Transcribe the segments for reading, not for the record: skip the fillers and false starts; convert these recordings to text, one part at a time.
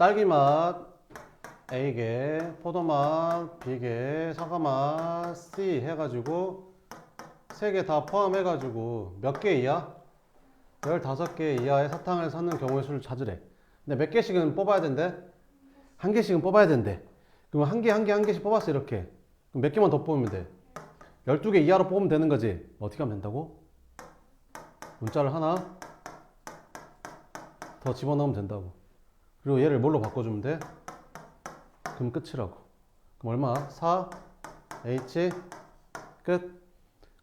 딸기맛 A개, 포도맛 B개, 사과맛 C 해가지고 3개 다 포함해가지고 몇 개 이하? 15개 이하의 사탕을 사는 경우의 수를 찾으래. 근데 몇 개씩은 뽑아야 된대? 한 개씩은 뽑아야 된대. 그럼 한 개씩 뽑았어, 이렇게. 그럼 몇 개만 더 뽑으면 돼? 12개 이하로 뽑으면 되는 거지. 어떻게 하면 된다고? 문자를 하나 더 집어넣으면 된다고. 그리고 얘를 뭘로 바꿔주면 돼? 그럼 끝이라고. 그럼 얼마? 4 H 끝.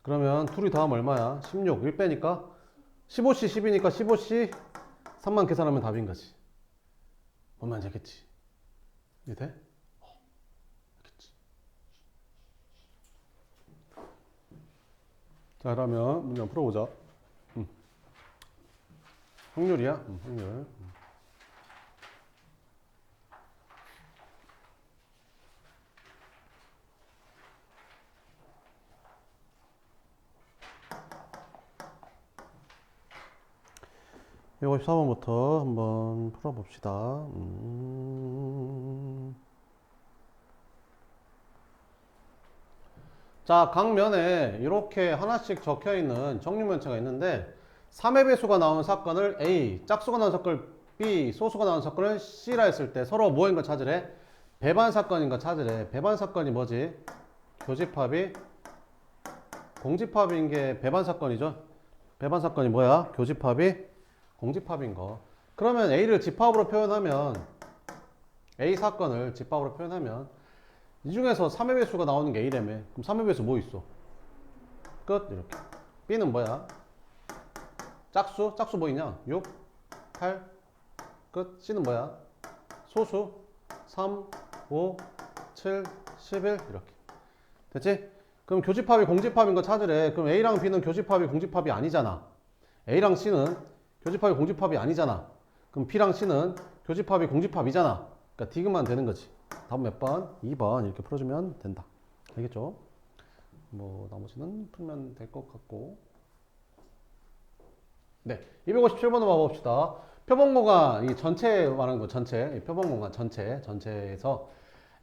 그러면 둘이 더하면 얼마야? 16 1 빼니까 15C 10이니까 15C 3만 계산하면 답인 거지. 얼마나 되겠지? 이해 돼? 되겠지. 자, 그러면 문제 한번 풀어보자. 확률이야? 확률. 이거 14번부터 한번 풀어봅시다. 자, 각 면에 이렇게 하나씩 적혀 있는 정육면체가 있는데 3의 배수가 나온 사건을 A, 짝수가 나온 사건을 B, 소수가 나온 사건을 C라 했을 때 서로 뭐인 거 찾으래? 배반 사건인 거 찾으래. 배반 사건이 뭐지? 교집합이 공집합인 게 배반 사건이죠. 배반 사건이 뭐야? 교집합이 공집합인 거. 그러면 A를 집합으로 표현하면 A 사건을 집합으로 표현하면 이 중에서 3의 배수가 나오는 게 A라며. 그럼 3의 배수 뭐 있어? 끝. 이렇게. B는 뭐야? 짝수? 짝수 뭐 있냐? 6, 8, 끝. C는 뭐야? 소수? 3, 5, 7, 11 이렇게. 됐지? 그럼 교집합이 공집합인 거 찾으래. 그럼 A랑 B는 교집합이 공집합이 아니잖아. A랑 C는 교집합이 공집합이 아니잖아. 그럼 B랑 C는 교집합이 공집합이잖아. 그러니까 디귿만 되는 거지. 답은 몇 번? 2번 이렇게 풀어주면 된다. 알겠죠? 뭐 나머지는 풀면 될 것 같고. 네, 257번 봐봅시다. 표본공간 이 전체 말하는 거 전체 표본공간 전체에서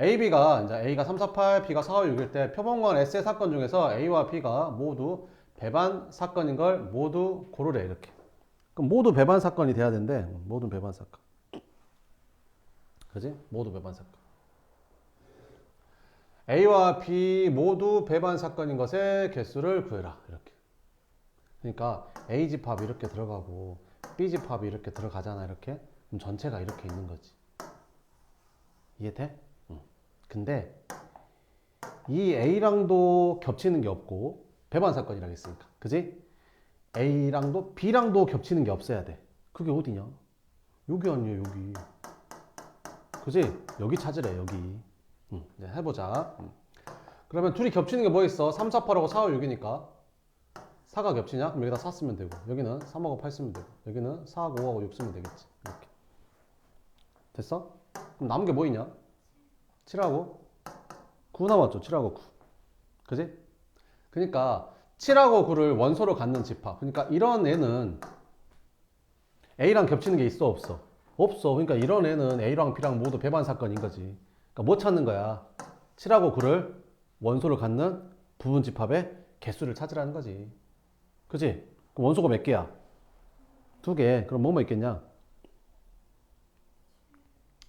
AB가 이제 A가 3, 4, 8, B가 4, 5, 6일 때 표본공간 S의 사건 중에서 A와 B가 모두 배반 사건인 걸 모두 고르래 이렇게. 그럼 모두 배반 사건이 돼야 된대. 모두 배반 사건. 그지? 모두 배반 사건. A와 B 모두 배반 사건인 것의 개수를 구해라. 이렇게. 그러니까 A 집합이 이렇게 들어가고 B 집합이 이렇게 들어가잖아. 이렇게. 그럼 전체가 이렇게 있는 거지. 이해돼? 응. 근데 이 A랑도 겹치는 게 없고 배반 사건이라고 했으니까. 그지? A랑도 B랑도 겹치는 게 없어야 돼. 그게 어디냐? 여기 아니에요, 여기. 그지? 여기 찾으래, 여기. 이제 해보자. 그러면 둘이 겹치는 게 뭐 있어? 3, 4, 8하고 4, 5, 6이니까 4가 겹치냐? 그럼 여기다 4 쓰면 되고 여기는 3하고 8 쓰면 되고 여기는 4하고 5하고 6 쓰면 되겠지. 이렇게. 됐어? 그럼 남은 게 뭐 있냐? 7하고 9 남았죠. 7하고 9. 그지? 그러니까 7하고 9를 원소로 갖는 집합. 그러니까 이런 애는 A랑 겹치는 게 있어 없어? 없어. 그러니까 이런 애는 A랑 B랑 모두 배반 사건인 거지. 그러니까 뭐 찾는 거야? 7하고 9를 원소로 갖는 부분 집합의 개수를 찾으라는 거지. 그지? 그럼 원소가 몇 개야? 2개. 그럼 뭐뭐 있겠냐?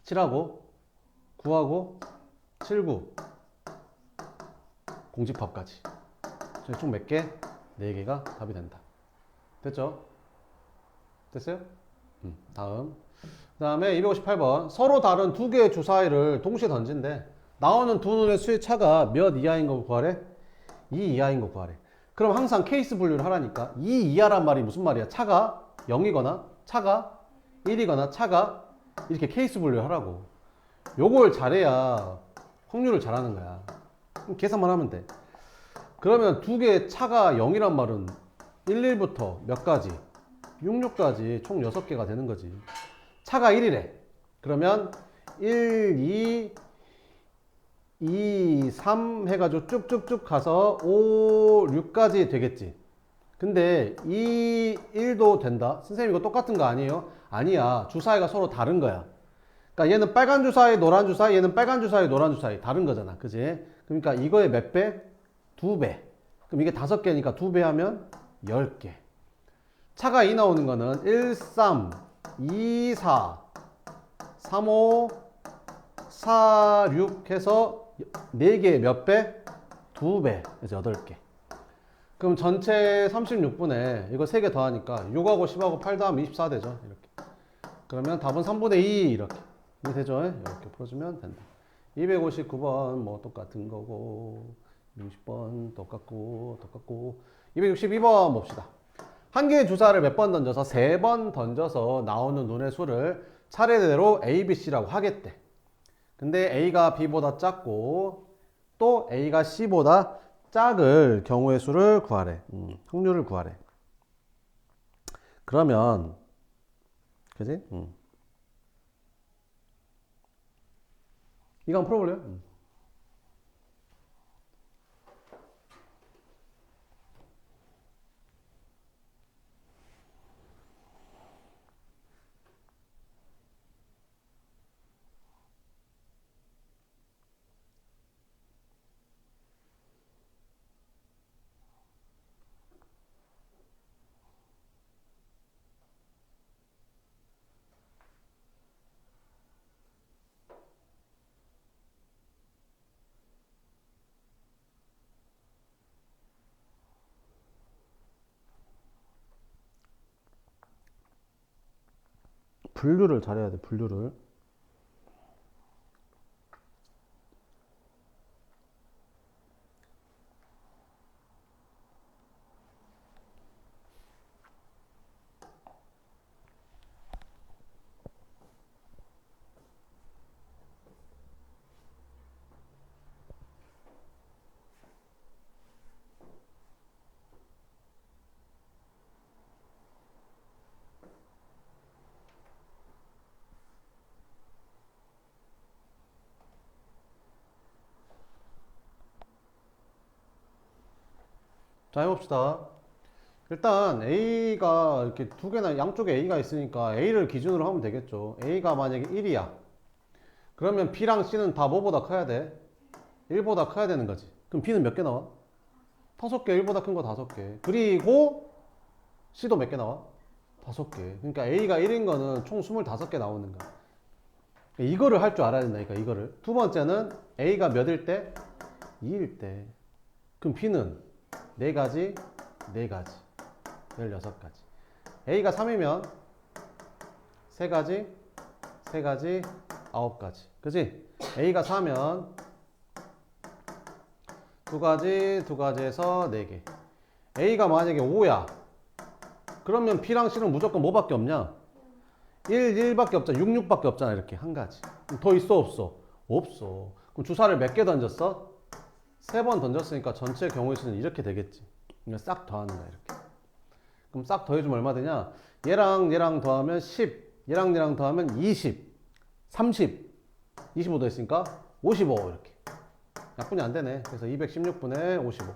7하고 9하고 7, 9 공집합까지. 총 몇 개? 4개가 답이 된다. 됐죠? 됐어요? 다음. 그 다음에 258번. 서로 다른 2개의 주사위를 동시에 던진대. 나오는 두 눈의 수의 차가 몇 이하인 거 구하래? 2 이하인 거 구하래. 그럼 항상 케이스 분류를 하라니까. 2 이하란 말이 무슨 말이야? 차가 0이거나 차가 1이거나 차가 이렇게 케이스 분류를 하라고. 요걸 잘해야 확률을 잘하는 거야. 그럼 계산만 하면 돼. 그러면 두 개의 차가 0이란 말은 1, 1부터 몇 가지? 6, 6까지 총 6개가 되는 거지. 차가 1이래. 그러면 1, 2, 3 해가지고 쭉쭉쭉 가서 5, 6까지 되겠지. 근데 2, 1도 된다? 선생님 이거 똑같은 거 아니에요? 아니야. 주사위가 서로 다른 거야. 그러니까 얘는 빨간 주사위, 노란 주사위, 얘는 빨간 주사위, 노란 주사위. 다른 거잖아. 그지? 그러니까 이거의 몇 배? 2배. 그럼 이게 5개니까 2배 하면 10개. 차가 2 나오는 거는 1, 3, 2, 4, 3, 5, 4, 6 해서 4개의 몇 배? 2배. 그래서 8개. 그럼 전체 36분에 이거 3개 더하니까 6하고 10하고 8 더하면 24 되죠. 이렇게. 그러면 답은 3분의 2 이렇게. 이렇게 되죠. 이렇게 풀어주면 된다. 259번 뭐 똑같은 거고 260번 똑같고 262번 봅시다. 한 개의 주사를 몇 번 던져서 3번 던져서 나오는 눈의 수를 차례대로 A, B, C라고 하겠대. 근데 A가 B보다 작고 또 A가 C보다 작을 경우의 수를 구하래. 확률을 구하래. 그러면 그지? 이거 한번 풀어볼래요? 분류를 잘해야 돼, 분류를. 자, 해봅시다. 일단 A가 이렇게 두 개나 양쪽에 A가 있으니까 A를 기준으로 하면 되겠죠. A가 만약에 1이야. 그러면 B랑 C는 다 뭐보다 커야 돼? 1보다 커야 되는 거지. 그럼 B는 몇 개 나와? 5개, 1보다 큰 거 5개. 그리고 C도 몇 개 나와? 5개. 그러니까 A가 1인 거는 총 25개 나오는 거야. 이거를 할 줄 알아야 된다니까, 이거를. 두 번째는 A가 몇일 때? 2일 때. 그럼 B는 4가지, 4가지. 16가지. A가 3이면 3가지, 3가지, 9가지. 그지? A가 4면 2가지, 2가지에서 4개. A가 만약에 5야. 그러면 B랑 C는 무조건 뭐밖에 없냐? 1, 1밖에 없잖아. 6, 6밖에 없잖아. 이렇게 한 가지. 더 있어, 없어? 없어. 그럼 주사를 몇 개 던졌어? 3번 던졌으니까 전체 경우의 수는 이렇게 되겠지. 그러니까 싹 더하는 거야, 이렇게. 그럼 싹 더해주면 얼마 되냐? 얘랑 얘랑 더하면 10, 얘랑 얘랑 더하면 20, 30, 25 더했으니까 55 이렇게. 약분이 안 되네. 그래서 216분의 55.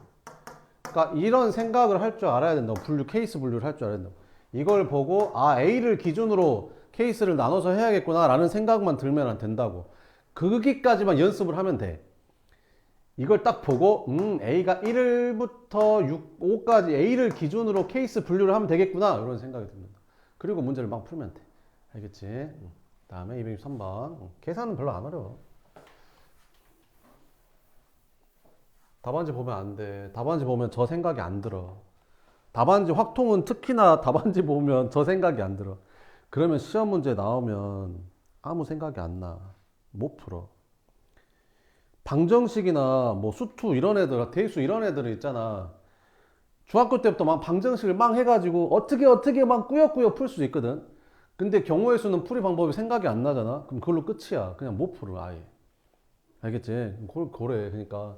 그러니까 이런 생각을 할 줄 알아야 된다고. 분류, 케이스 분류를 할 줄 알아야 된다고. 이걸 보고 아, A를 기준으로 케이스를 나눠서 해야겠구나 라는 생각만 들면 안 된다고. 거기까지만 연습을 하면 돼. 이걸 딱 보고 A가 1부터 6, 5까지 A를 기준으로 케이스 분류를 하면 되겠구나 이런 생각이 듭니다. 그리고 문제를 막 풀면 돼. 알겠지? 다음에 263번. 계산은 별로 안 어려워. 답안지 보면 안 돼. 답안지 보면 저 생각이 안 들어. 답안지 확통은 특히나 답안지 보면 저 생각이 안 들어. 그러면 시험 문제 나오면 아무 생각이 안 나. 못 풀어. 방정식이나 뭐 수투 이런 애들, 대수 이런 애들은 있잖아. 중학교 때부터 막 방정식을 막 해가지고 어떻게 막 꾸역꾸역 풀 수 있거든. 근데 경우의 수는 풀이 방법이 생각이 안 나잖아. 그럼 그걸로 끝이야. 그냥 못 풀어 아예. 알겠지? 그래. 그러니까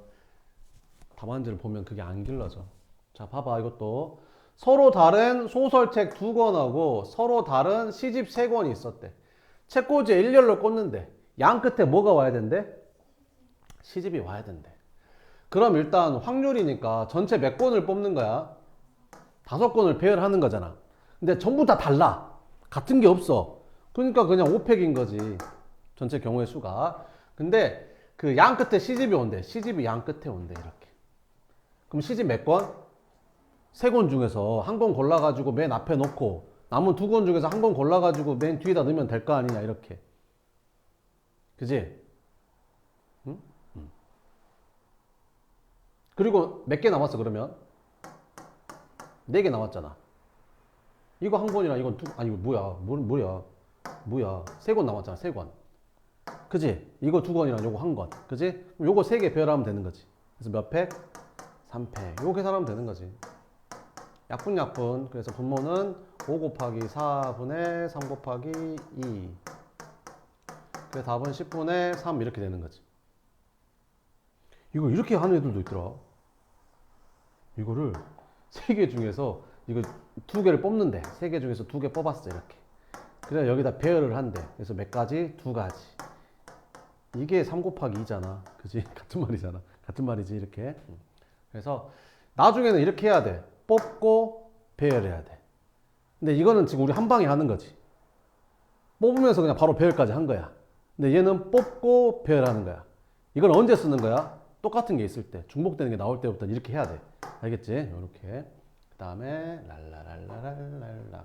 답안지를 보면 그게 안 길러져. 자, 봐봐. 이것도 서로 다른 소설책 2권하고 서로 다른 시집 3권이 있었대. 책꽂이에 일렬로 꽂는데 양 끝에 뭐가 와야 된대? 시집이 와야 된대. 그럼 일단 확률이니까 전체 몇 권을 뽑는 거야? 5권을 배열하는 거잖아. 근데 전부 다 달라. 같은 게 없어. 그러니까 그냥 5팩인 거지. 전체 경우의 수가. 근데 그 양 끝에 시집이 온대. 시집이 양 끝에 온대. 이렇게. 그럼 시집 몇 권? 세 권 중에서 한 권 골라가지고 맨 앞에 놓고 남은 두 권 중에서 한 권 골라가지고 맨 뒤에다 넣으면 될 거 아니냐. 이렇게. 그지? 응? 그리고 몇 개 남았어 그러면? 네 개 남았잖아. 이거 한 권이랑 이건 아니 이거 뭐야 세 권 남았잖아. 세 권. 그지? 이거 두 권이랑 요거 한 권. 그지? 그럼 요거 세 개 배열하면 되는 거지. 그래서 몇 팩? 3팩. 요거 계산하면 되는 거지. 약분. 그래서 분모는 5 곱하기 4분의 3 곱하기 2. 그래서 답은 10분의 3 이렇게 되는 거지. 이거 이렇게 하는 애들도 있더라. 이거를 세 개 중에서 이거 두 개를 뽑는데 세 개 중에서 두 개 뽑았어 이렇게. 그래 여기다 배열을 한대. 그래서 몇 가지? 두 가지. 이게 3 곱하기 2잖아. 그지? 같은 말이잖아. 같은 말이지 이렇게. 그래서 나중에는 이렇게 해야 돼. 뽑고 배열해야 돼. 근데 이거는 지금 우리 한 방에 하는 거지. 뽑으면서 그냥 바로 배열까지 한 거야. 근데 얘는 뽑고 배열하는 거야. 이건 언제 쓰는 거야? 똑같은 게 있을 때. 중복되는 게 나올 때부터 이렇게 해야 돼. 알겠지? 이렇게. 그 다음에 랄라랄라랄랄라.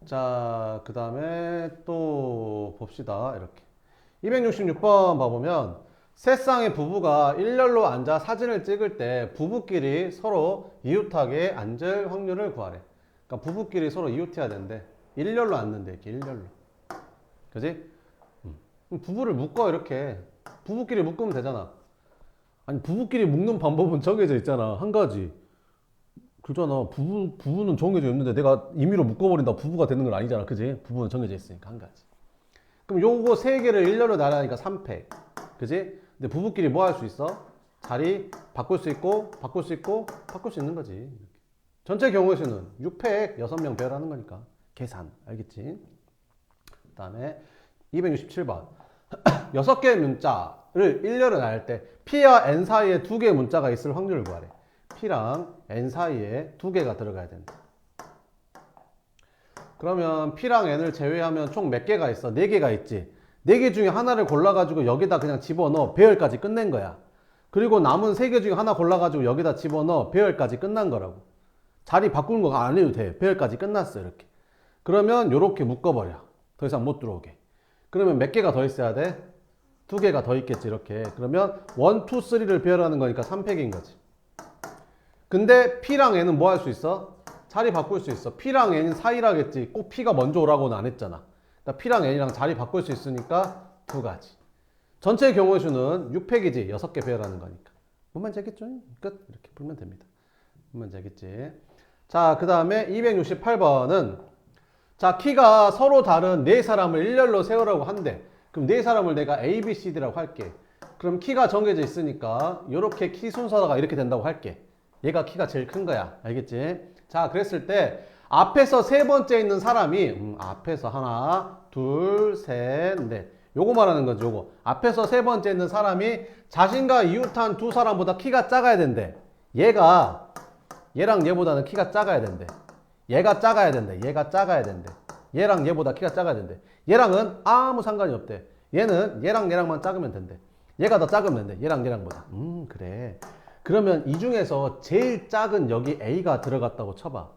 자, 그 다음에 또 봅시다. 이렇게 266번 봐보면 세 쌍의 부부가 일렬로 앉아 사진을 찍을 때 부부끼리 서로 이웃하게 앉을 확률을 구하래. 그러니까 부부끼리 서로 이웃해야 되는데 일렬로 앉는데 이렇게 일렬로. 그지? 부부를 묶어 이렇게. 부부끼리 묶으면 되잖아. 아니 부부끼리 묶는 방법은 정해져 있잖아. 한 가지. 그잖아. 부부는 정해져 있는데 내가 임의로 묶어버린다 부부가 되는 건 아니잖아. 그지? 부부는 정해져 있으니까 한 가지. 그럼 요거 세 개를 일렬로 나라니까 3팩. 그지? 근데 부부끼리 뭐 할 수 있어? 자리 바꿀 수 있고 바꿀 수 있고 바꿀 수 있는 거지. 이렇게. 전체 경우의 수는 6팩 6명 배열하는 거니까 계산. 알겠지? 그 다음에 267번 6개의 문자를 일렬로 나열 때 P와 N 사이에 2개의 문자가 있을 확률을 구하래. P랑 N 사이에 2개가 들어가야 된다. 그러면 P랑 N을 제외하면 총 몇 개가 있어? 4개가 있지. 4개 중에 하나를 골라가지고 여기다 그냥 집어넣어. 배열까지 끝낸 거야. 그리고 남은 3개 중에 하나 골라가지고 여기다 집어넣어. 배열까지 끝난 거라고. 자리 바꾸는 거 안 해도 돼. 배열까지 끝났어. 이렇게. 그러면 요렇게 묶어버려. 더 이상 못 들어오게. 그러면 몇 개가 더 있어야 돼? 2개가 더 있겠지. 이렇게. 그러면 1, 2, 3를 배열하는 거니까 3팩인 거지. 근데 P랑 N은 뭐 할 수 있어? 자리 바꿀 수 있어. P랑 N 사이라겠지. 꼭 P가 먼저 오라고는 안 했잖아. 그러니까 P랑 N이랑 자리 바꿀 수 있으니까 2가지. 전체 경우의 수는 6팩이지. 6개 배열하는 거니까. 뭔 말인지 알겠죠? 끝. 이렇게 풀면 됩니다. 뭔 말인지 알겠지? 자, 그 다음에 268번은 자, 키가 서로 다른 4사람을 일렬로 세우라고 한대. 그럼 4사람을 내가 A, B, C, D라고 할게. 그럼 키가 정해져 있으니까 이렇게 키 순서가 이렇게 된다고 할게. 얘가 키가 제일 큰 거야. 알겠지? 자, 그랬을 때 앞에서 세 번째 있는 사람이 앞에서 하나, 둘, 셋, 넷. 요거 말하는 거죠. 요거. 앞에서 세 번째 있는 사람이 자신과 이웃한 두 사람보다 키가 작아야 된대. 얘가 얘랑 얘보다는 키가 작아야 된대. 얘가 작아야 된대. 얘가 작아야 된대. 얘랑 얘보다 키가 작아야 된대. 얘랑은 아무 상관이 없대. 얘는 얘랑 얘랑만 작으면 된대. 얘가 더 작으면 된대. 얘랑 얘랑보다. 그래. 그러면 이 중에서 제일 작은 여기 A가 들어갔다고 쳐봐.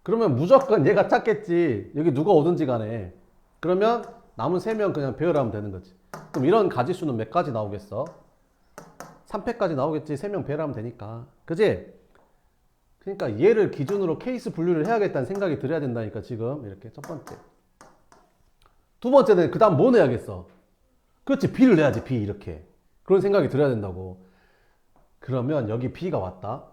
그러면 무조건 얘가 작겠지. 여기 누가 오든지 간에. 그러면 남은 3명 그냥 배열하면 되는 거지. 그럼 이런 가지수는 몇 가지 나오겠어? 3팩까지 나오겠지. 3명 배열하면 되니까. 그지? 그러니까 얘를 기준으로 케이스 분류를 해야겠다는 생각이 들어야 된다니까 지금. 이렇게 첫 번째. 두 번째는 그 다음 뭐 내야겠어? 그렇지. B를 내야지. B 이렇게. 그런 생각이 들어야 된다고. 그러면 여기 B가 왔다.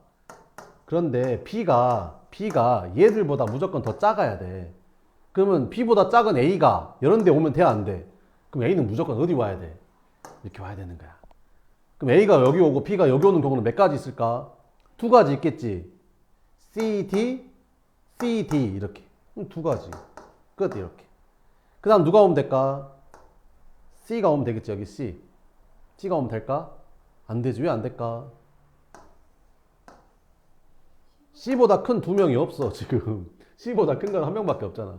그런데 B가 얘들보다 무조건 더 작아야 돼. 그러면 B보다 작은 A가 이런 데 오면 돼, 안 돼? 그럼 A는 무조건 어디 와야 돼? 이렇게 와야 되는 거야. 그럼 A가 여기 오고 B가 여기 오는 경우는 몇 가지 있을까? 2가지 있겠지. C, D, C, D 이렇게. 2가지. 끝. 이렇게. 그 다음 누가 오면 될까? C가 오면 되겠지. 여기 C. C가 오면 될까? 안 되지. 왜 안 될까? C보다 큰 2명이 없어 지금. C보다 큰 건 1명밖에 없잖아.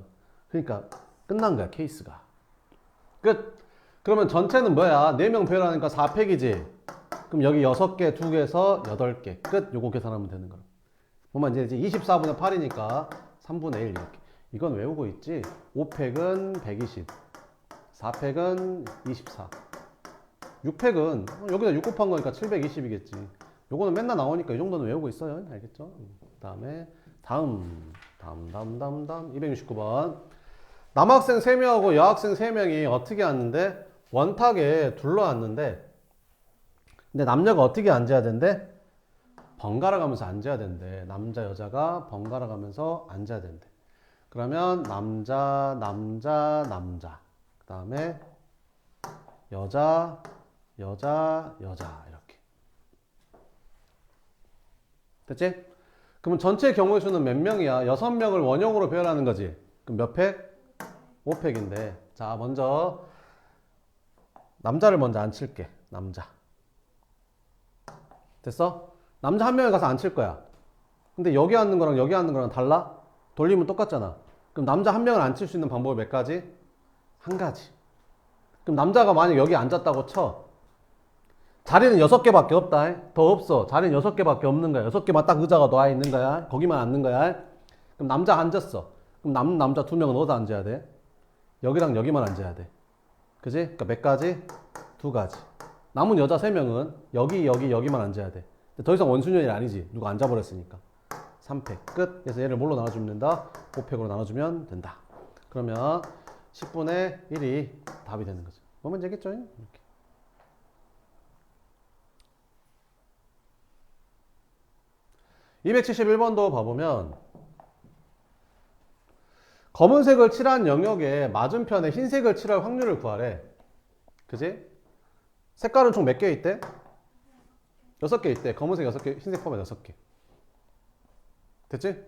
그러니까 끝난 거야 케이스가. 끝. 그러면 전체는 뭐야? 4명 배열하니까 4팩이지. 그럼 여기 6개, 2개에서 8개. 끝. 요거 계산하면 되는 거야. 뭐만 이제 24분의 8이니까 3분의 1 이렇게. 이건 외우고 있지. 5팩은 120. 4팩은 24. 6팩은 여기다 6 곱한 거니까 720이겠지. 요거는 맨날 나오니까 이 정도는 외우고 있어요. 알겠죠? 그 다음에 다음 269번. 남학생 3명하고 여학생 3명이 어떻게 앉는데? 원탁에 둘러앉는데, 근데 남녀가 어떻게 앉아야 된대? 번갈아 가면서 앉아야 된대. 남자 여자가 번갈아 가면서 앉아야 된대. 그러면 남자 그 다음에 여자 이렇게. 됐지? 그럼 전체 경우의 수는 몇 명이야? 6명을 원형으로 배열하는 거지. 그럼 몇 팩? 5팩인데. 자, 먼저 남자를 먼저 앉힐게. 남자. 됐어? 남자 한 명이 가서 앉힐 거야. 근데 여기 앉는 거랑 여기 앉는 거랑 달라? 돌리면 똑같잖아. 그럼 남자 한 명을 앉힐 수 있는 방법이 몇 가지? 한 가지. 그럼 남자가 만약 여기 앉았다고 쳐. 자리는 6개밖에 없다. 더 없어. 자리는 6개밖에 없는 거야. 6개만 딱 의자가 놓아 있는 거야. 거기만 앉는 거야. 그럼 남자 앉았어. 그럼 남는 남자 2명은 어디서 앉아야 돼? 여기랑 여기만 앉아야 돼. 그지? 그러니까 몇 가지? 2가지. 남은 여자 3명은 여기만 앉아야 돼. 더 이상 원순열이 아니지. 누가 앉아버렸으니까. 3팩 끝. 그래서 얘를 뭘로 나눠주면 된다? 5팩으로 나눠주면 된다. 그러면 10분의 1이 답이 되는 거죠. 뭐면 되겠죠? 이렇게. (271번도) 봐보면 검은색을 칠한 영역에 맞은편에 흰색을 칠할 확률을 구하래. 그지? 색깔은 총 몇 개 있대? 6개 있대. 검은색 6개, 흰색 포함해 6개. 됐지?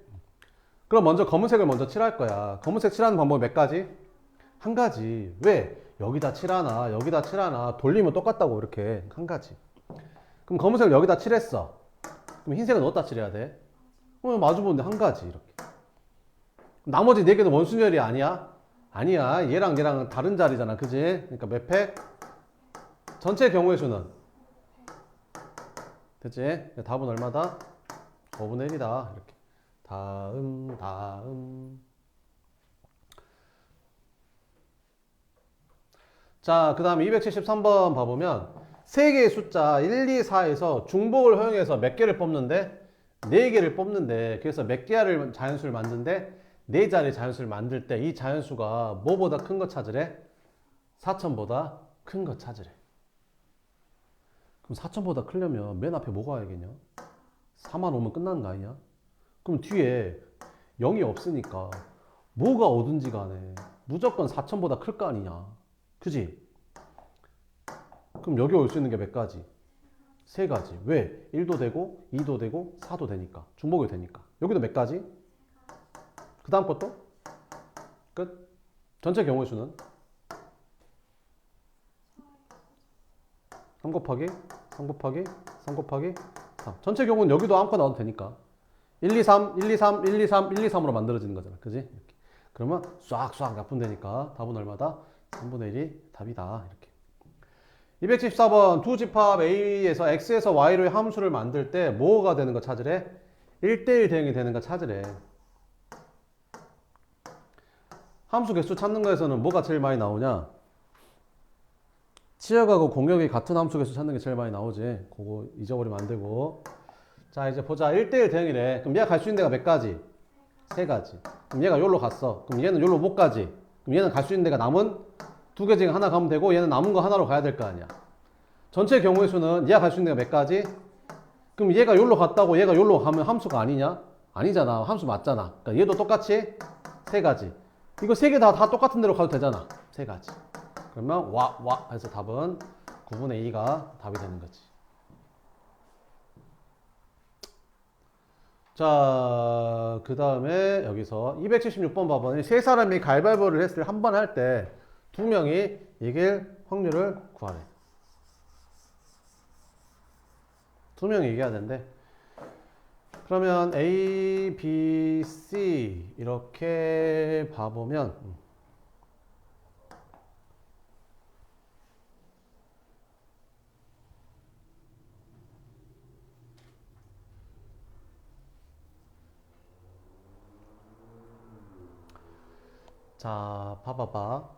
그럼 먼저 검은색을 먼저 칠할 거야. 검은색 칠하는 방법이 몇 가지? 한 가지. 왜? 여기다 칠하나 여기다 칠하나 돌리면 똑같다고. 이렇게 한 가지. 그럼 검은색을 여기다 칠했어. 그럼 흰색은 어디다 칠해야 돼? 마주 보는데 한 가지. 이렇게. 나머지 4개는 원순열이 아니야? 아니야. 얘랑 얘랑 다른 자리잖아. 그지? 그러니까 몇 팩? 전체 경우의 수는? 됐지? 답은 얼마다? 5분의 1이다. 이렇게. 다음. 자, 그 다음에 273번 봐보면 3개의 숫자 1, 2, 4에서 중복을 허용해서 몇 개를 뽑는데? 4개를 뽑는데, 그래서 몇 개를 자연수를 만드는데 4자리 자연수를 만들 때 이 자연수가 뭐보다 큰 거 찾으래? 4천보다 큰 거 찾으래. 그럼 4천보다 크려면 맨 앞에 뭐가 와야겠냐? 4만 오면 끝나는 거 아니야? 그럼 뒤에 0이 없으니까 뭐가 오든지 간에 무조건 4천보다 클 거 아니냐? 그지? 그럼 여기 올 수 있는 게 몇 가지? 3가지. 왜? 1도 되고 2도 되고 4도 되니까. 중복이 되니까. 여기도 몇 가지? 그 다음 것도? 끝. 전체 경우의 수는? 3 곱하기 3 곱하기 3 곱하기 3. 전체 경우는 여기도 아무거나 넣어도 되니까. 1, 2, 3, 1, 2, 3, 1, 2, 3, 1, 2, 3으로 만들어지는 거잖아. 그지? 이렇게. 그러면 싹 약분되니까 답은 얼마다? 3분의 1이 답이다. 이렇게. 274번 두 집합 A에서 X에서 Y로의 함수를 만들 때 뭐가 되는 거 찾으래? 1대1 대응이 되는 거 찾으래. 함수 개수 찾는 거에서는 뭐가 제일 많이 나오냐? 치역하고 공역이 같은 함수 개수 찾는 게 제일 많이 나오지. 그거 잊어버리면 안 되고. 자, 이제 보자. 1대1 대응이래. 그럼 얘가 갈 수 있는 데가 몇 가지? 3가지. 그럼 얘가 여기로 갔어. 그럼 얘는 여기로 못 가지. 그럼 얘는 갈 수 있는 데가 남은 2개 중에 하나 가면 되고, 얘는 남은 거 하나로 가야 될 거 아니야. 전체 경우의 수는 얘가 갈 수 있는 데가 몇 가지? 그럼 얘가 여기로 갔다고 얘가 여기로 가면 함수가 아니냐? 아니잖아. 함수 맞잖아. 그러니까 얘도 똑같이 3가지. 이거 3개 다 똑같은 데로 가도 되잖아. 3가지. 그러면 해서 답은 9분의 2가 답이 되는 거지. 자, 그 다음에 여기서 276번 봐보니 3사람이 가위바위보를 했을 한 번 할 때 2명이 이길 확률을 구하래. 2명이 이겨야 되는데, 그러면 A, B, C 이렇게 봐보면 자, 봐봐봐.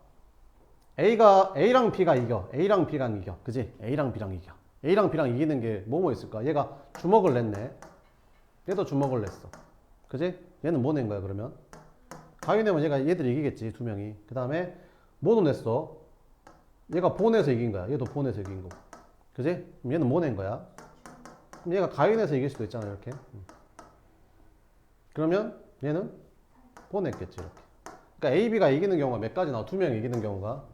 A랑 B가 이겨. A랑 B랑 이겨. 그지? A랑 B랑 이겨. A랑 B랑 이기는 게 뭐뭐 있을까? 얘가 주먹을 냈네. 얘도 주먹을 냈어. 그지? 얘는 뭐 낸 거야, 그러면? 가위 내면 얘들이 이기겠지, 두 명이. 그 다음에 뭐도 냈어? 얘가 보내서 이긴 거야. 얘도 보내서 이긴 거고. 그지? 그럼 얘는 뭐 낸 거야? 그럼 얘가 가위 내서 이길 수도 있잖아, 이렇게. 그러면 얘는 보냈겠지, 이렇게. 그러니까 A, B가 이기는 경우가 몇 가지 나와? 두 명이 이기는 경우가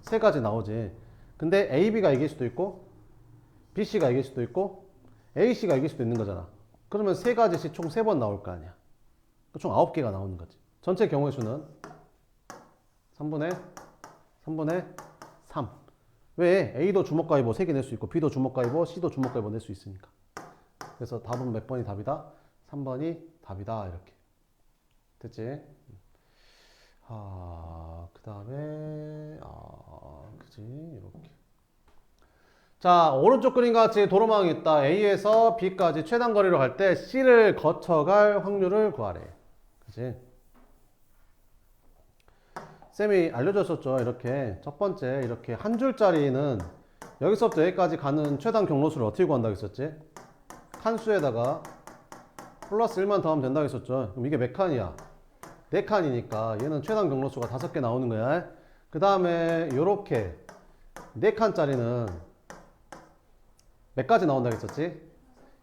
세 가지 나오지. 근데 A, B가 이길 수도 있고 B, C가 이길 수도 있고 A, C가 이길 수도 있는 거잖아. 그러면 세 가지씩 총 세 번 나올 거 아니야. 총 9개가 나오는 거지. 전체 경우의 수는 3분의 3. 왜? A도 주먹가위보 3개 낼 수 있고 B도 주먹가위보, C도 주먹가위보 낼 수 있으니까. 그래서 답은 몇 번이 답이다? 3번이 답이다. 이렇게. 됐지? 그 다음에 그지? 이렇게. 자, 오른쪽 그림과 같이 도로망이 있다. A에서 B까지 최단 거리로 갈 때 C를 거쳐갈 확률을 구하래. 그지? 쌤이 알려줬었죠. 이렇게 첫 번째 이렇게 한 줄짜리는 여기서부터 여기까지 가는 최단 경로수를 어떻게 구한다고 했었지? 칸수에다가 플러스 1만 더하면 된다고 했었죠. 그럼 이게 몇 칸이야? 4칸이니까 얘는 최단 경로수가 5개 나오는 거야. 그 다음에 요렇게 4칸짜리는 몇 가지 나온다고 했었지?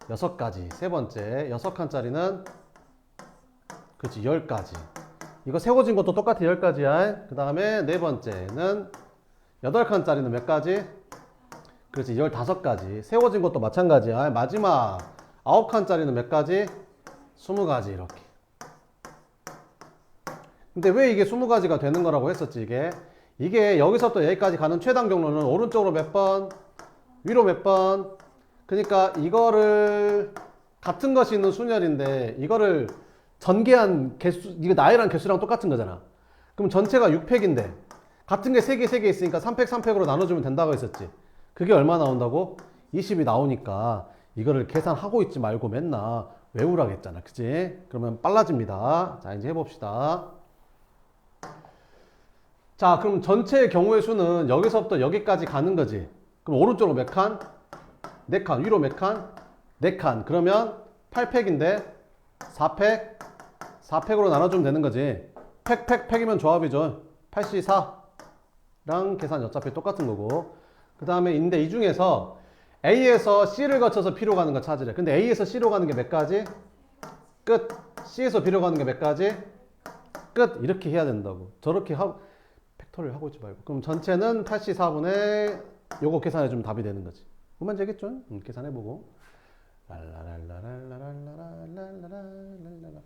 6가지. 세 번째 6칸짜리는 그렇지 10가지. 이거 세워진 것도 똑같아 10가지야. 그 다음에 네 번째는 8칸짜리는 몇 가지? 그렇지 15가지. 세워진 것도 마찬가지야. 마지막 9칸짜리는 몇 가지? 20가지 이렇게. 근데 왜 이게 20가지가 되는 거라고 했었지 이게 여기서부터 여기까지 가는 최단 경로는 오른쪽으로 몇 번? 위로 몇 번? 그러니까 이거를 같은 것이 있는 순열인데 이거를 전개한 개수, 이거 나열한 개수랑 똑같은 거잖아. 그럼 전체가 6팩인데 같은 게 3개 있으니까 3팩 3팩으로 나눠주면 된다고 했었지. 그게 얼마 나온다고? 20이 나오니까 이거를 계산하고 있지 말고 맨날 외우라고 했잖아. 그치? 그러면 빨라집니다. 자, 이제 해봅시다. 자, 그럼 전체의 경우의 수는 여기서부터 여기까지 가는 거지. 그럼 오른쪽으로 몇 칸? 4칸. 위로 몇 칸? 4칸. 그러면 8팩인데 4팩으로 나눠주면 되는 거지. 팩이면 조합이죠. 84랑 계산이 어차피 똑같은 거고. 그 다음에 인데 이 중에서 A에서 C를 거쳐서 B로 가는 거 찾으래. 근데 A에서 C로 가는 게 몇 가지? 끝. C에서 B로 가는 게 몇 가지? 끝. 이렇게 해야 된다고. 저렇게 팩토리를 하고 있지 말고. 그럼 전체는 84분의 요거 계산해주면 답이 되는 거지. 그만 되겠죠? 계산해보고.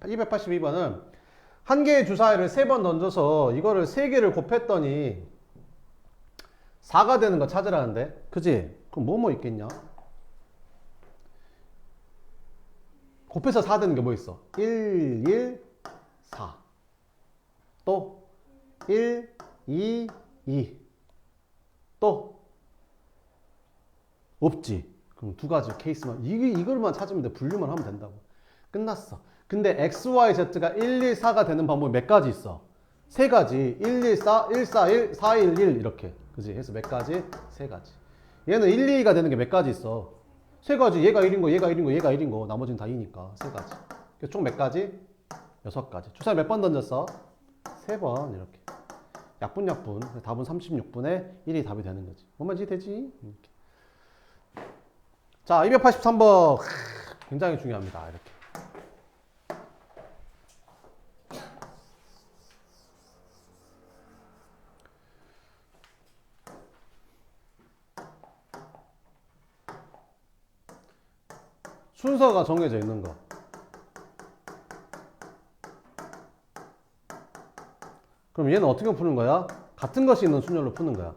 282번은 한 개의 주사위를 3번 던져서 이거를 3개를 곱했더니 4가 되는 거 찾으라는데. 그지? 그럼 뭐뭐 있겠냐? 곱해서 4 되는 게 뭐 있어? 1, 4. 또 1, 2, 2. 또 없지. 그럼 두 가지 케이스만 이걸만 찾으면 돼. 분류만 하면 된다고. 끝났어. 근데 x, y, z가 1, 2, 4가 되는 방법이 몇 가지 있어? 세 가지. 1, 2, 4, 1, 4, 1, 4, 1, 1 이렇게. 그지? 해서 몇 가지? 세 가지. 얘는 1, 2가 되는 게 몇 가지 있어? 세 가지. 얘가 1인 거, 얘가 1인 거, 얘가 1인 거. 나머지는 다 2니까. 세 가지. 총 몇 가지? 6가지. 주사위 몇 번 던졌어? 3번 이렇게. 약분. 답은 36분의 1이 답이 되는 거지. 뭔 말인지 되지? 이렇게. 자, 283번. 굉장히 중요합니다. 이렇게. 순서가 정해져 있는 거. 그럼 얘는 어떻게 푸는 거야? 같은 것이 있는 순열로 푸는 거야.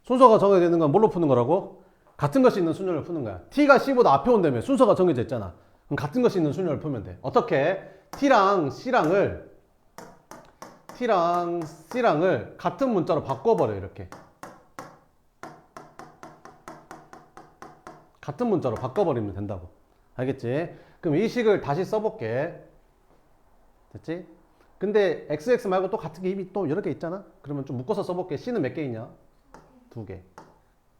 순서가 정해져 있는 건 뭘로 푸는 거라고? 같은 것이 있는 순열을 푸는 거야. T가 C보다 앞에 온다며. 순서가 정해져 있잖아. 그럼 같은 것이 있는 순열을 풀면 돼. 어떻게? T랑 C랑을 같은 문자로 바꿔버려. 이렇게. 같은 문자로 바꿔버리면 된다고. 알겠지? 그럼 이 식을 다시 써볼게. 됐지? 근데 XX 말고 또 같은 게 이미 또 여러 개 있잖아? 그러면 좀 묶어서 써볼게. C는 몇 개 있냐? 2개.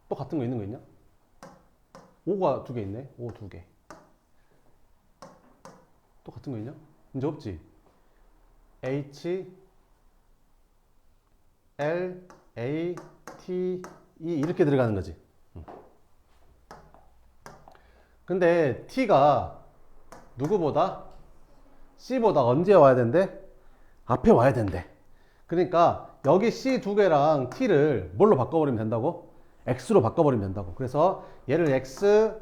또 같은 거 있는 거 있냐? 5가 2개 있네. 5 2개. 또 같은 거 있냐? 이제 없지? H, L, A, T, E 이렇게 들어가는 거지. 근데 T가 누구보다? C보다 언제 와야 된대? 앞에 와야 된대. 그러니까 여기 C 2개랑 T를 뭘로 바꿔버리면 된다고? X로 바꿔버리면 된다고. 그래서 얘를 X,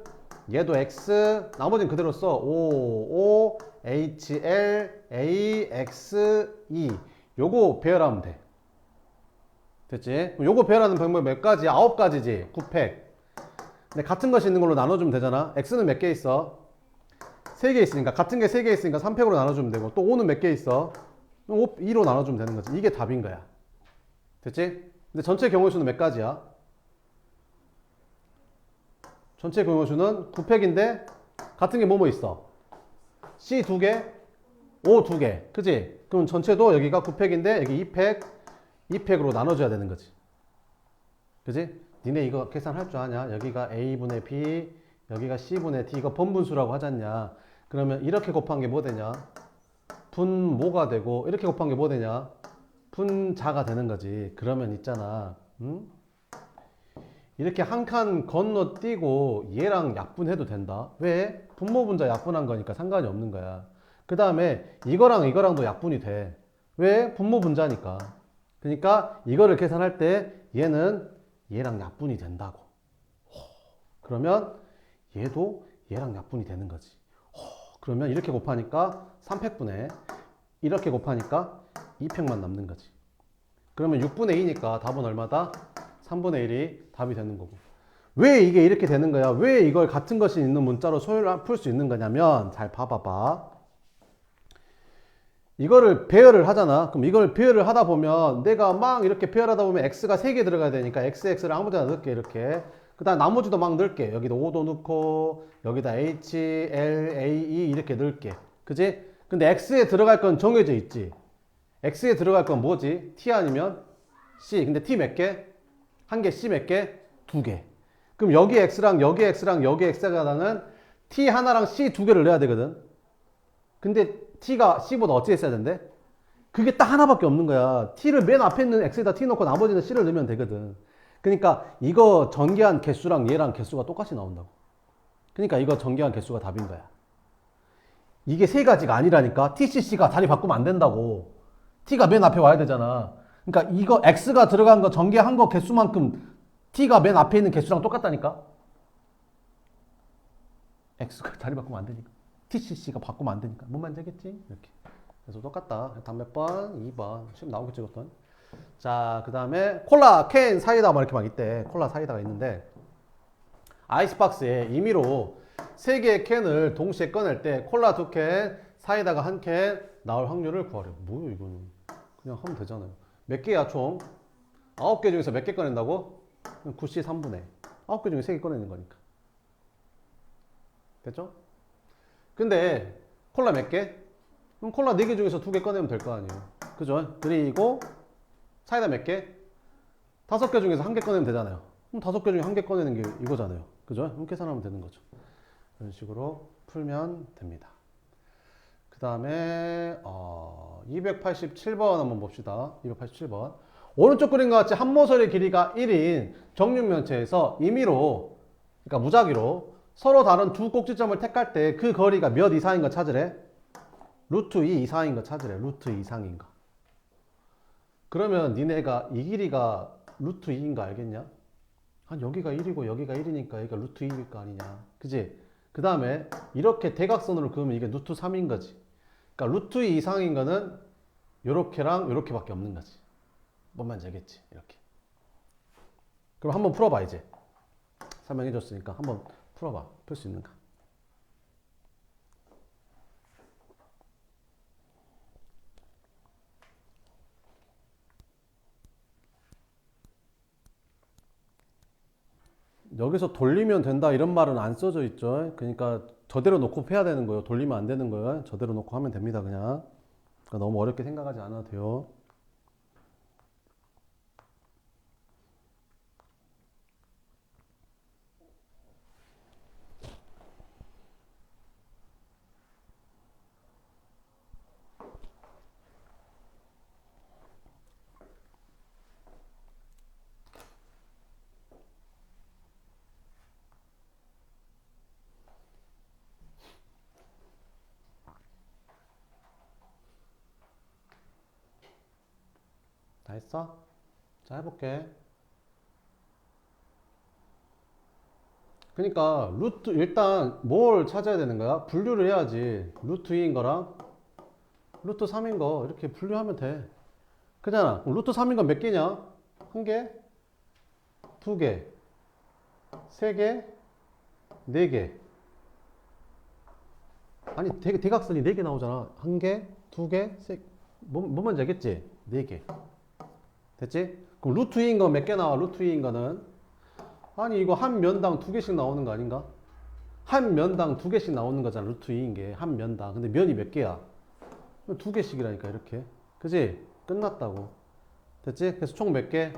얘도 X, 나머지는 그대로 써. O, O, H, L, A, X, E. 요거 배열하면 돼. 됐지? 요거 배열하는 방법이 몇 가지? 9가지지. 9팩. 근데 같은 것이 있는 걸로 나눠주면 되잖아. X는 몇 개 있어? 3개 있으니까. 같은 게 3개 있으니까 3팩으로 나눠주면 되고. 또 O는 몇 개 있어? 2로 나눠주면 되는 거지. 이게 답인 거야. 됐지? 근데 전체 경우수는 몇 가지야? 전체 경우수는 9팩인데 같은 게 뭐뭐 있어? C 2개, O 2개. 그지? 그럼 전체도 여기가 9팩인데 여기 2팩, 2팩으로 나눠줘야 되는 거지. 그지? 니네 이거 계산할 줄 아냐? 여기가 A분의 B, 여기가 C분의 D. 이거 번분수라고 하잖냐? 그러면 이렇게 곱한 게 뭐 되냐? 분모가 되고 이렇게 곱한 게 뭐 되냐? 분자가 되는 거지. 그러면 있잖아. 이렇게 한 칸 건너뛰고 얘랑 약분해도 된다. 왜? 분모 분자 약분한 거니까 상관이 없는 거야. 그 다음에 이거랑 이거랑도 약분이 돼. 왜? 분모 분자니까. 그러니까 이거를 계산할 때 얘는 얘랑 약분이 된다고. 그러면 얘도 얘랑 약분이 되는 거지. 그러면 이렇게 곱하니까 3팩분에 이렇게 곱하니까 2팩만 남는 거지. 그러면 6분의 2니까 답은 얼마다? 3분의 1이 답이 되는 거고. 왜 이게 이렇게 되는 거야? 왜 이걸 같은 것이 있는 문자로 풀 수 있는 거냐면, 잘 봐봐봐. 이거를 배열을 하잖아. 그럼 이걸 배열을 하다 보면 내가 막 이렇게 배열하다 보면 x가 3개 들어가야 되니까 x를 아무 데나 넣을게. 이렇게. 그 다음 나머지도 막 넣을게. 여기다 5도 넣고 여기다 h, l, a, e 이렇게 넣을게. 그지? 근데 x에 들어갈 건 정해져 있지. x에 들어갈 건 뭐지? t 아니면 c. 근데 t 몇 개? 한 개, c 몇 개? 2개. 그럼 여기 x랑 여기 x랑 여기 x가 나는 t 하나랑 c 2개를 넣어야 되거든. 근데 t가 c보다 어찌 했어야 된대? 그게 딱 하나밖에 없는 거야. t를 맨 앞에 있는 x에다 t 넣고 나머지는 c를 넣으면 되거든. 그러니까 이거 전개한 개수랑 얘랑 개수가 똑같이 나온다고. 그러니까 이거 전개한 개수가 답인 거야. 이게 세 가지가 아니라니까. tcc가 자리 바꾸면 안 된다고. t가 맨 앞에 와야 되잖아. 그러니까 이거 x가 들어간 거 전개한 거 개수만큼 t가 맨 앞에 있는 개수랑 똑같다니까. x가 자리 바꾸면 안 되니까. tcc가 바꾸면 안 되니까. 뭔 말인지 알겠지? 이렇게. 그래서 똑같다. 다음 몇 번? 2번. 지금 나오겠지, 이것도. 자, 그 다음에 콜라, 캔, 사이다 뭐 이렇게 막 있대. 콜라, 사이다가 있는데 아이스박스에 임의로 3개의 캔을 동시에 꺼낼 때 콜라 2캔, 사이다가 1캔 나올 확률을 구하래. 뭐야 이거는. 그냥 하면 되잖아요. 몇 개야 총? 9개 중에서 몇 개 꺼낸다고? 9C 3분의 9개 중에 3개 꺼내는 거니까. 됐죠? 근데 콜라 몇 개? 그럼 콜라 4개 중에서 2개 꺼내면 될 거 아니에요. 그죠? 그리고 사이다 몇 개? 5개 중에서 1개 꺼내면 되잖아요. 그럼 5개 중에 1개 꺼내는 게 이거잖아요. 그죠? 그럼 계산하면 되는 거죠. 이런 식으로 풀면 됩니다. 그 다음에 287번 한번 봅시다. 287번. 오른쪽 그림과 같이 한 모서리 길이가 1인 정육면체에서 임의로, 그러니까 무작위로 서로 다른 두 꼭지점을 택할 때 그 거리가 몇 이상인 거 찾으래? 루트 2 이상인 거 찾으래. 루트 2 이상인 거. 그러면 니네가 이 길이가 루트 2인 거 알겠냐? 여기가 1이고 여기가 1이니까 여기가 루트 2일 거 아니냐. 그지? 그 다음에 이렇게 대각선으로 그으면 이게 루트 3인 거지. 그러니까 루트 2 이상인 거는 요렇게랑 요렇게밖에 없는 거지. 뭔 말인지 알겠지? 이렇게. 그럼 한번 풀어봐 이제. 설명해 줬으니까 한번 풀어봐. 풀 수 있는가? 여기서 돌리면 된다 이런 말은 안 써져 있죠. 그러니까 저대로 놓고 해야 되는 거예요. 돌리면 안 되는 거예요. 저대로 놓고 하면 됩니다. 그냥. 그러니까 너무 어렵게 생각하지 않아도 돼요. 다 했어? 자, 해볼게. 그러니까 루트 일단 뭘 찾아야 되는 거야? 분류를 해야지. 루트 2인 거랑 루트 3인 거 이렇게 분류하면 돼. 그잖아. 그럼 루트 3인 건 몇 개냐? 한 개, 두 개, 세 개, 네 개. 아니 대각선이 네 개 나오잖아. 한 개, 두 개, 세. 뭔 말인지 알겠지? 네 개. 됐지? 그럼 루트 2인 건 몇 개 나와? 루트 2인 거는 아니 이거 한 면당 두 개씩 나오는 거 아닌가? 한 면당 두 개씩 나오는 거잖아. 루트 2인 게 한 면당. 근데 면이 몇 개야? 두 개씩이라니까 이렇게. 그지? 끝났다고. 됐지? 그래서 총 몇 개?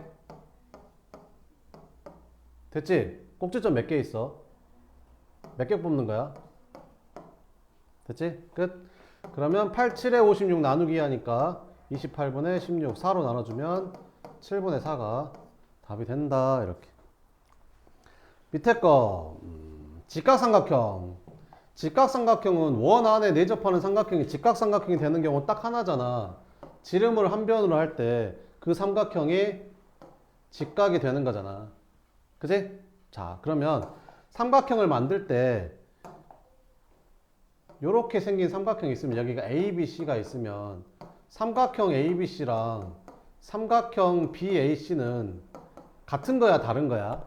됐지? 꼭지점 몇 개 있어? 몇 개 뽑는 거야? 됐지? 끝. 그러면 87에 56 나누기 하니까 28분의 16 4로 나눠주면 7분의 4가 답이 된다. 이렇게. 밑에 거 직각삼각형. 직각삼각형은 원 안에 내접하는 삼각형이 직각삼각형이 되는 경우 딱 하나잖아. 지름을 한 변으로 할 때 그 삼각형이 직각이 되는 거잖아. 그지? 자, 그러면 삼각형을 만들 때 이렇게 생긴 삼각형이 있으면 여기가 ABC가 있으면 삼각형 ABC랑 삼각형 BAC는 같은 거야, 다른 거야?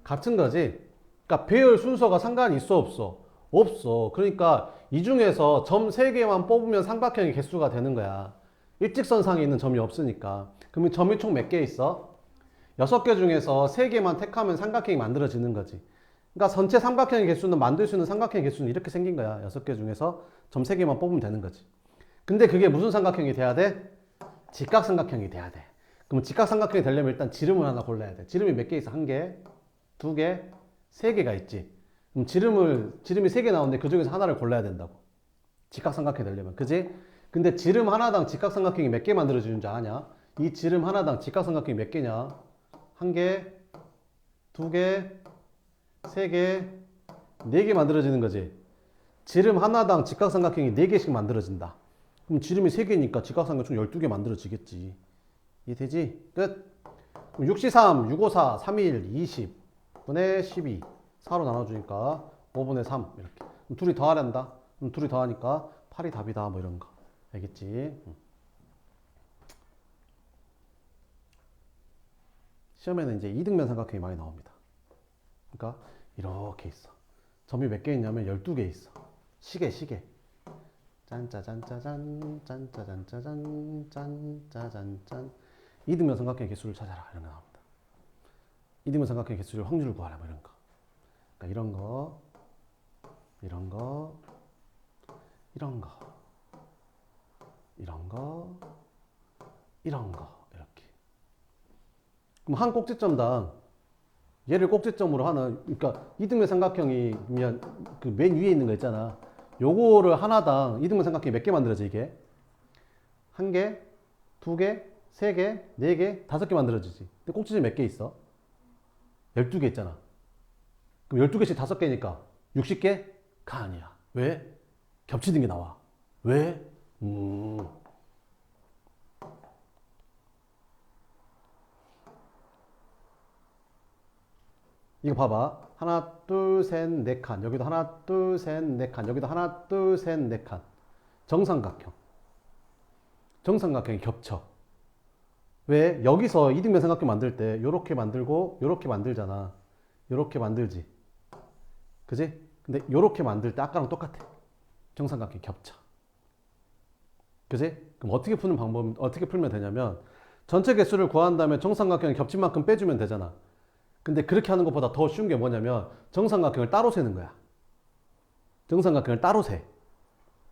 같은 거지? 그러니까 배열 순서가 상관이 있어, 없어? 없어. 그러니까 이 중에서 점 3개만 뽑으면 삼각형의 개수가 되는 거야. 일직선상에 있는 점이 없으니까. 그러면 점이 총 몇 개 있어? 6개 중에서 3개만 택하면 삼각형이 만들어지는 거지. 그러니까 전체 삼각형의 개수는 만들 수 있는 삼각형의 개수는 이렇게 생긴 거야. 6개 중에서 점 3개만 뽑으면 되는 거지. 근데 그게 무슨 삼각형이 돼야 돼? 직각삼각형이 돼야 돼. 그럼 직각삼각형이 되려면 일단 지름을 하나 골라야 돼. 지름이 몇 개 있어? 한 개, 두 개, 세 개가 있지. 그럼 지름이 세 개 나오는데 그 중에서 하나를 골라야 된다고. 직각삼각형이 되려면. 그지? 근데 지름 하나당 직각삼각형이 몇 개 만들어지는 줄 아냐? 이 지름 하나당 직각삼각형이 몇 개냐? 한 개, 두 개, 세 개, 네 개 만들어지는 거지. 지름 하나당 직각삼각형이 네 개씩 만들어진다. 그럼 지름이 세 개니까 직각삼각형 총 12개 만들어지겠지. 이해되지? 끝. 그럼 6C3, 654, 31, 20 분의 12 4로 나눠주니까 5분의 3 이렇게. 그럼 둘이 더하란다. 그럼 둘이 더하니까 8이 답이다. 뭐 이런 거. 알겠지? 시험에는 이제 이등변 삼각형이 많이 나옵니다. 그러니까 이렇게 있어. 점이 몇 개 있냐면 12개 있어. 시계. 짠짜잔짜잔, 짠짜잔짜잔, 짠짜잔짠. 이등변 삼각형의 개수를 찾아라. 이런 거 나옵니다. 이등변 삼각형의 개수를 확률을 구하라. 뭐 이런 거. 그러니까 이런 거, 이런 거, 이런 거, 이런 거, 이런 거. 이렇게. 그럼 한 꼭지점당 얘를 꼭지점으로 하는, 그러니까 이등변 삼각형이면 그 맨 위에 있는 거 있잖아. 요거를 하나당 이등변 삼각형이 몇 개 만들어져 이게? 한 개, 두 개, 세 개, 네 개, 5개 만들어지지. 근데 꼭지점이 몇 개 있어? 12개 있잖아. 그럼 12개씩 5개니까 60개? 가 아니야. 왜? 겹치는 게 나와. 왜? 이거 봐봐. 하나, 둘, 셋, 네 칸. 여기도 하나, 둘, 셋, 네 칸. 여기도 하나, 둘, 셋, 네 칸. 정삼각형. 정삼각형이 겹쳐. 왜? 여기서 이등변 삼각형 만들 때 요렇게 만들고 요렇게 만들잖아. 요렇게 만들지. 그지? 근데 요렇게 만들 때 아까랑 똑같아. 정삼각형이 겹쳐. 그지? 그럼 어떻게 풀면 되냐면 전체 개수를 구한 다음에 정삼각형이 겹친 만큼 빼주면 되잖아. 근데 그렇게 하는 것보다 더 쉬운 게 뭐냐면 정삼각형을 따로 세는 거야. 정삼각형을 따로 세.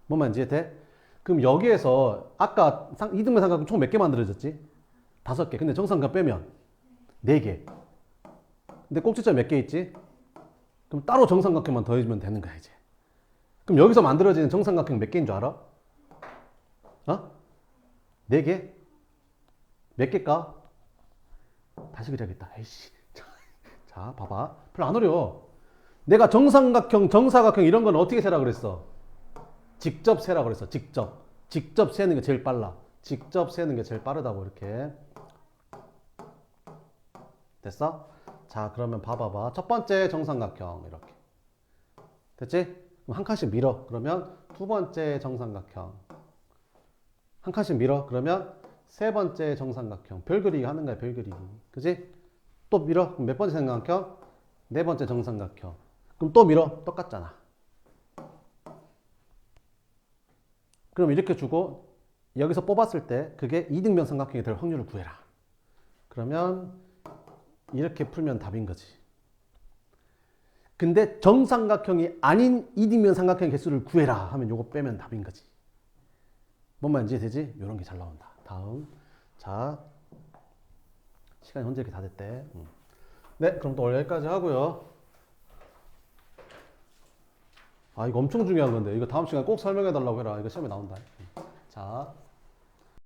뭔 말인지 이해돼? 그럼 여기에서 아까 이등변 삼각형 총 몇 개 만들어졌지? 5개. 근데 정삼각형 빼면 4개. 근데 꼭지점 몇 개 있지? 그럼 따로 정삼각형만 더해주면 되는 거야 이제. 그럼 여기서 만들어지는 정삼각형 몇 개인 줄 알아? 어? 4개? 몇 개일까? 다시 그려야겠다. 에이씨. 자, 봐봐. 별로 안 어려워. 내가 정삼각형, 정사각형 이런 건 어떻게 세라 그랬어? 직접 세라 그랬어. 직접. 직접 세는 게 제일 빨라. 직접 세는 게 제일 빠르다고 이렇게. 됐어? 자, 그러면 봐봐봐. 첫 번째 정삼각형 이렇게. 됐지? 그럼 한 칸씩 밀어. 그러면 두 번째 정삼각형. 한 칸씩 밀어. 그러면 세 번째 정삼각형. 별 그리기 하는 거야, 별 그리기. 그지? 또 밀어. 그럼 몇 번째 정삼각형? 네 번째 정삼각형. 그럼 또 밀어. 똑같잖아. 그럼 이렇게 주고 여기서 뽑았을 때 그게 이등변 삼각형이 될 확률을 구해라. 그러면 이렇게 풀면 답인 거지. 근데 정삼각형이 아닌 이등변 삼각형 개수를 구해라 하면 요거 빼면 답인 거지. 뭔 말인지 되지? 요런 게 잘 나온다. 다음. 자, 시간이 현재 이렇게 다 됐대. 네, 그럼 또 오늘 여기까지 하고요. 아, 이거 엄청 중요한 건데. 이거 다음 시간에 꼭 설명해 달라고 해라. 이거 시험에 나온다. 자.